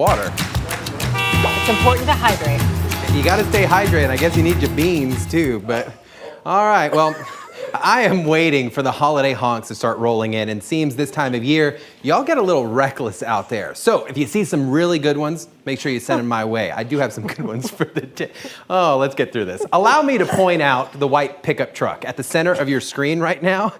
water. It's important to hydrate. You gotta stay hydrated. I guess you need your beans too, but all right, well, I am waiting for the holiday honks to start rolling in, and it seems this time of year, y'all get a little reckless out there. So if you see some really good ones, make sure you send them my way. I do have some good ones for the day. Oh, let's get through this. Allow me to point out the white pickup truck at the center of your screen right now.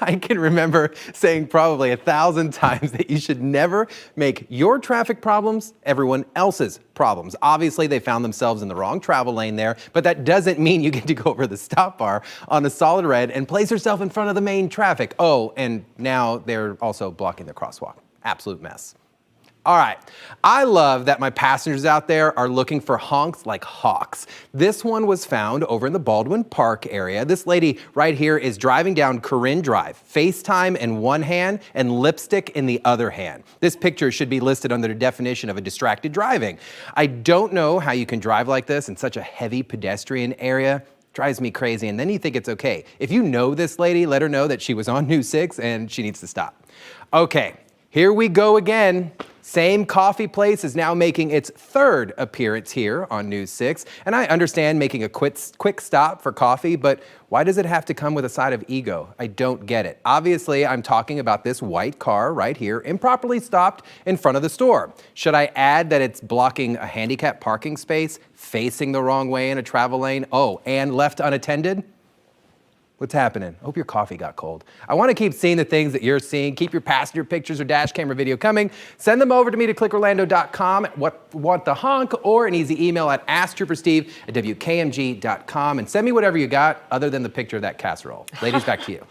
I can remember saying probably 1,000 times that you should never make your traffic problems everyone else's problems. Obviously, they found themselves in the wrong travel lane there, but that doesn't mean you get to go over the stop bar on a solid red and place yourself in front of the main traffic. Oh, and now they're also blocking the crosswalk. Absolute mess. All right, I love that my passengers out there are looking for honks like hawks. This one was found over in the Baldwin Park area. This lady right here is driving down Corinne Drive, FaceTime in one hand and lipstick in the other hand. This picture should be listed under the definition of a distracted driving. I don't know how you can drive like this in such a heavy pedestrian area. Drives me crazy, and then you think it's okay. If you know this lady, let her know that she was on News 6 and she needs to stop. Okay, here we go again. Same coffee place is now making its third appearance here on News 6. And I understand making a quick stop for coffee, but why does it have to come with a side of ego? I don't get it. Obviously, I'm talking about this white car right here, improperly stopped in front of the store. Should I add that it's blocking a handicap parking space, facing the wrong way in a travel lane? Oh, and left unattended? What's happening? I hope your coffee got cold. I want to keep seeing the things that you're seeing. Keep your passenger pictures or dash camera video coming. Send them over to me to clickorlando.com. Want the honk, or an easy email at asktroopersteve@wkmg.com. And send me whatever you got other than the picture of that casserole. Ladies, back to you.